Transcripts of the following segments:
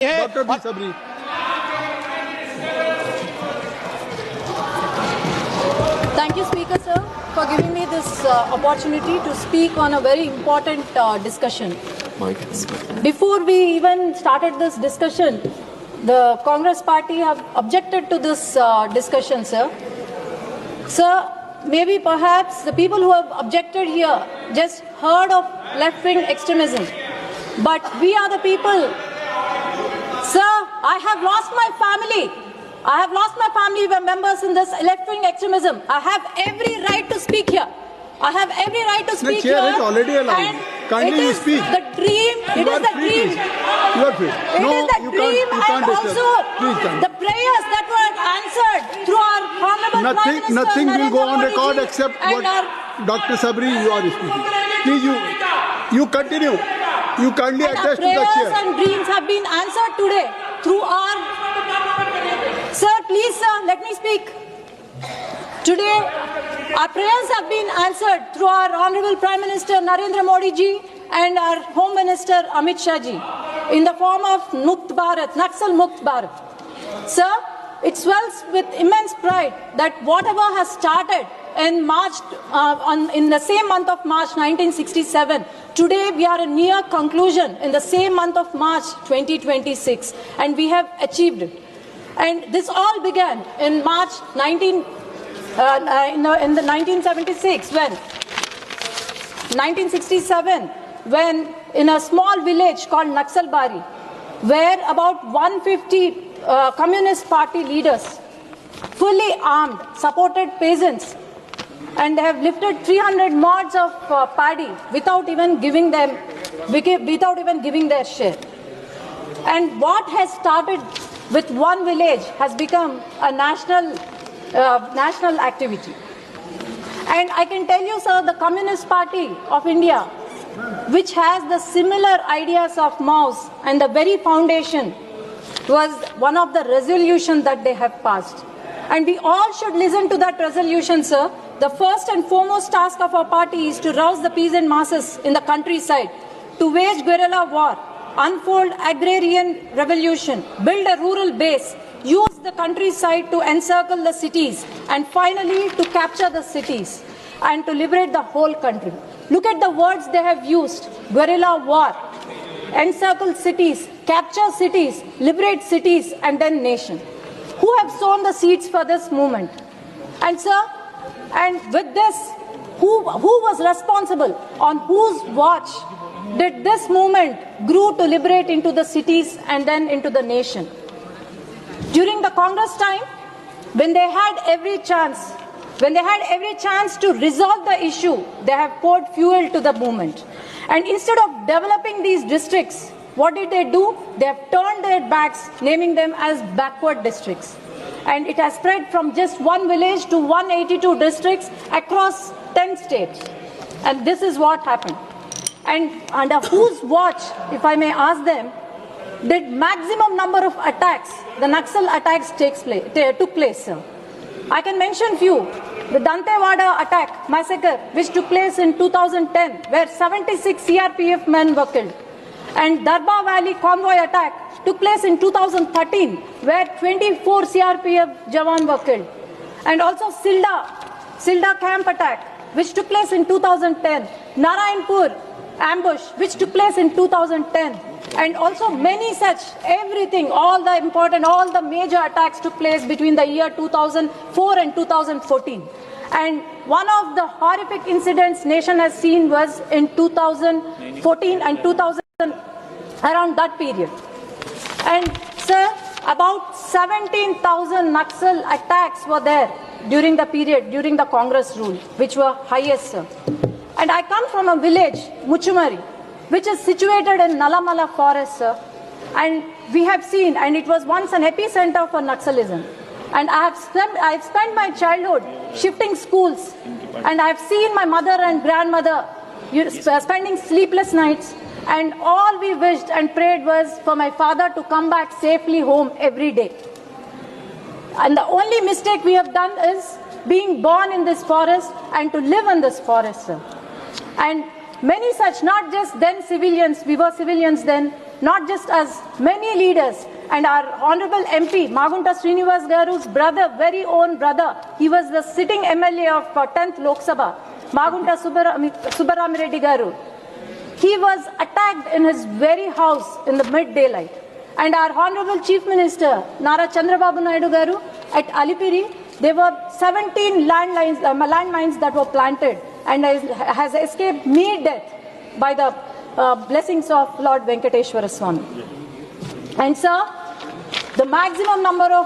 Dr. B. Sabri. Thank you, Speaker Sir, for giving me this opportunity to speak on a very important discussion. Before we even started this discussion, the Congress party have objected to this discussion, sir. Sir, maybe perhaps the people who have objected here just heard of left-wing extremism. But we are the people. Sir, I have lost my family. I have lost my family members in this left-wing extremism. I have every right to speak here. I have every right to speak here. The chair is already allowed. Kindly you speak. The dream. It is the dream. You are free. It is the dream and also the prayers that were answered through our honorable Prime Minister Nothing will go on record Modi except what Dr. Sabri you are speaking. Please you continue. You kindly attest to the chair. Prayers and dreams have been answered today through our... Sir, please, sir, let me speak. Today, our prayers have been answered through our Honorable Prime Minister Narendra Modi ji and our Home Minister Amit Shah ji in the form of Mukt Bharat, Naxal Mukt Bharat. Sir, it swells with immense pride that whatever has started in March, in the same month of March 1967, today we are in near conclusion in the same month of March 2026, and we have achieved it. And this all began in March 1976 when in a small village called Naxalbari, where about 150 Communist Party leaders, fully armed, supported peasants, and they have lifted 300 mods of paddy without even giving their share. And what has started with one village has become a national activity. And I can tell you, sir, the Communist Party of India, which has the similar ideas of Mao's and the very foundation, was one of the resolutions that they have passed. And we all should listen to that resolution, sir. The first and foremost task of our party is to rouse the peasant masses in the countryside, to wage guerrilla war, unfold agrarian revolution, build a rural base, use the countryside to encircle the cities, and finally to capture the cities and to liberate the whole country. Look at the words they have used: guerrilla war, encircle cities, capture cities, liberate cities, and then nation. Who have sown the seeds for this movement? And sir, and with this, who was responsible, on whose watch did this movement grew to liberate into the cities and then into the nation? During the Congress time, when they had every chance to resolve the issue, they have poured fuel to the movement. And instead of developing these districts, what did they do? They have turned their backs, naming them as backward districts. And it has spread from just one village to 182 districts across 10 states. And this is what happened. And under whose watch, if I may ask them, did maximum number of attacks, the Naxal attacks took place, sir? I can mention few. The Dantewada attack, massacre, which took place in 2010, where 76 CRPF men were killed. And Darbar Valley convoy attack took place in 2013, where 24 CRPF Jawan were killed. And also Silda camp attack, which took place in 2010. Narayanpur ambush, which took place in 2010. And also many such, everything, all the major attacks took place between the year 2004 and 2014. And one of the horrific incidents nation has seen was in 2014 and 2000, around that period. And sir, about 17,000 Naxal attacks were there during the period, during the Congress rule, which were highest, sir. And I come from a village, Muchumari, which is situated in Nalamala forest, sir. And we have seen, and it was once an epicenter for Naxalism. And I have spent my childhood shifting schools, and I have seen my mother and grandmother spending sleepless nights, and all we wished and prayed was for my father to come back safely home every day. And the only mistake we have done is being born in this forest and to live in this forest, sir. And many such, not just then civilians, we were civilians then, not just us, many leaders. And our Honorable MP, Magunta Srinivas Garu's brother, very own brother, he was the sitting MLA of 10th Lok Sabha, Magunta Subbaram Reddy Garu. He was attacked in his very house in the mid-daylight. And our Honorable Chief Minister, Nara Chandrababu Naidu Garu, at Alipiri, there were 17 landmines that were planted and has escaped mere death by the blessings of Lord Venkateshwara Swami. And sir, the maximum number of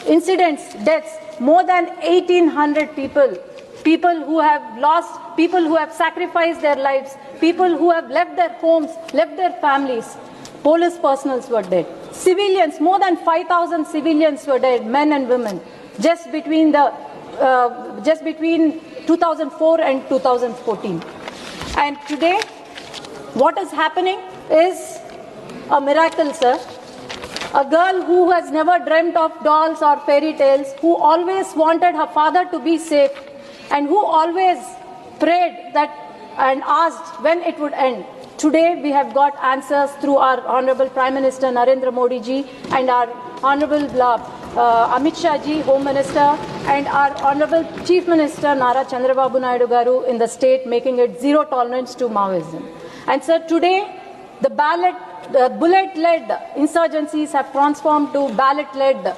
incidents, deaths, more than 1,800 people, people who have lost, people who have sacrificed their lives, people who have left their homes, left their families, police personals were dead. Civilians, more than 5,000 civilians were dead, men and women, just between 2004 and 2014. And today, what is happening is a miracle, sir. A girl who has never dreamt of dolls or fairy tales, who always wanted her father to be safe, and who always prayed that and asked when it would end. Today we have got answers through our Honorable Prime Minister Narendra Modi ji and our Honorable Amit Shah ji, Home Minister, and our Honorable Chief Minister Nara Chandrababu Naidu Garu in the state, making it zero tolerance to Maoism. And sir, today the bullet-led insurgencies have transformed to ballot-led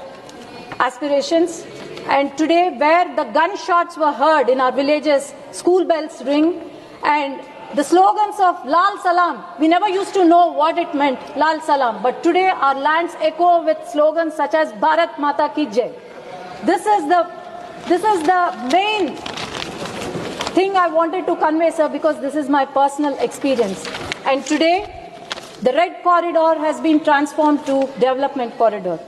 aspirations. And today, where the gunshots were heard in our villages, school bells ring, and the slogans of Lal Salam, we never used to know what it meant, Lal Salam, but today our lands echo with slogans such as Bharat Mata Ki Jai. This is the main thing I wanted to convey, sir, because this is my personal experience. And today, the Red Corridor has been transformed to Development Corridor.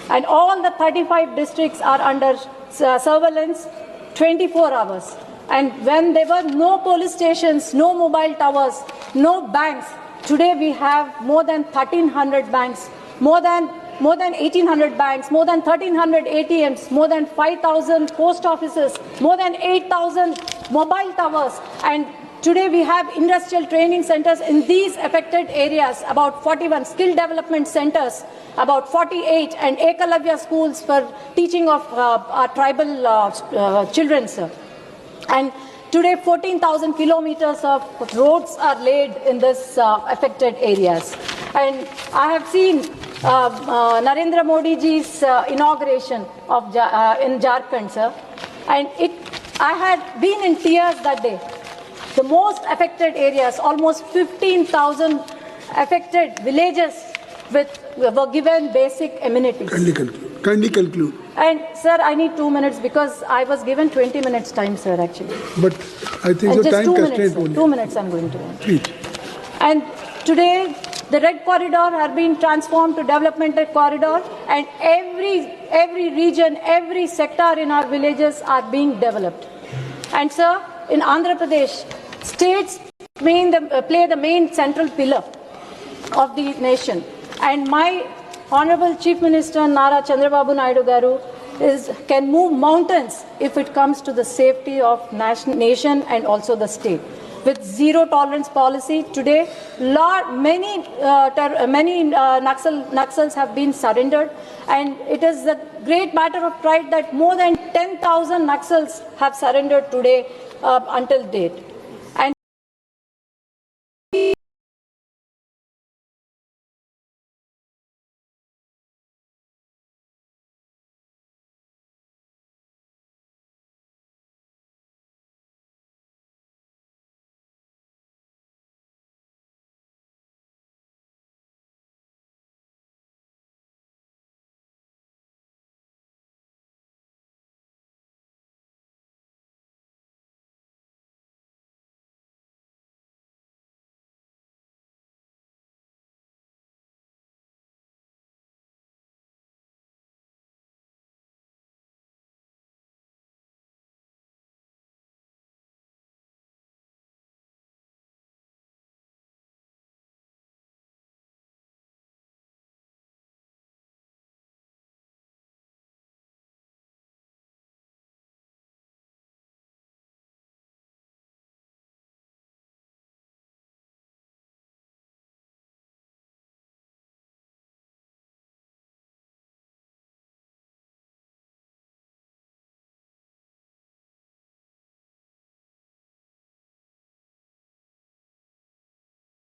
And all the 35 districts are under surveillance 24 hours. And when there were no police stations, no mobile towers, no banks, today we have more than 1,300 banks, more than 1,800 banks, more than 1,300 ATMs, more than 5,000 post offices, more than 8,000 mobile towers. And today we have industrial training centers in these affected areas, about 41 skill development centers, about 48, and Ekalavya schools for teaching of our tribal children, sir. And today 14,000 kilometers of roads are laid in this affected areas. And I have seen Narendra Modi ji's inauguration of in Jharkhand, sir. And I had been in tears that day. The most affected areas, almost 15,000 affected villages were given basic amenities. Kindly conclude. And sir, I need 2 minutes because I was given 20 minutes time, sir, actually. But I think the time constraint only. 2 minutes I'm going to end. Please. And today, the Red Corridor has been transformed to Developmental Corridor, and every region, every sector in our villages are being developed. And sir, in Andhra Pradesh, states play the main central pillar of the nation. And my Honorable Chief Minister Nara Chandrababu Naidu Garu can move mountains if it comes to the safety of nation and also the state. With zero tolerance policy, today many Naxals have been surrendered, and it is a great matter of pride that more than 10,000 Naxals have surrendered today until date.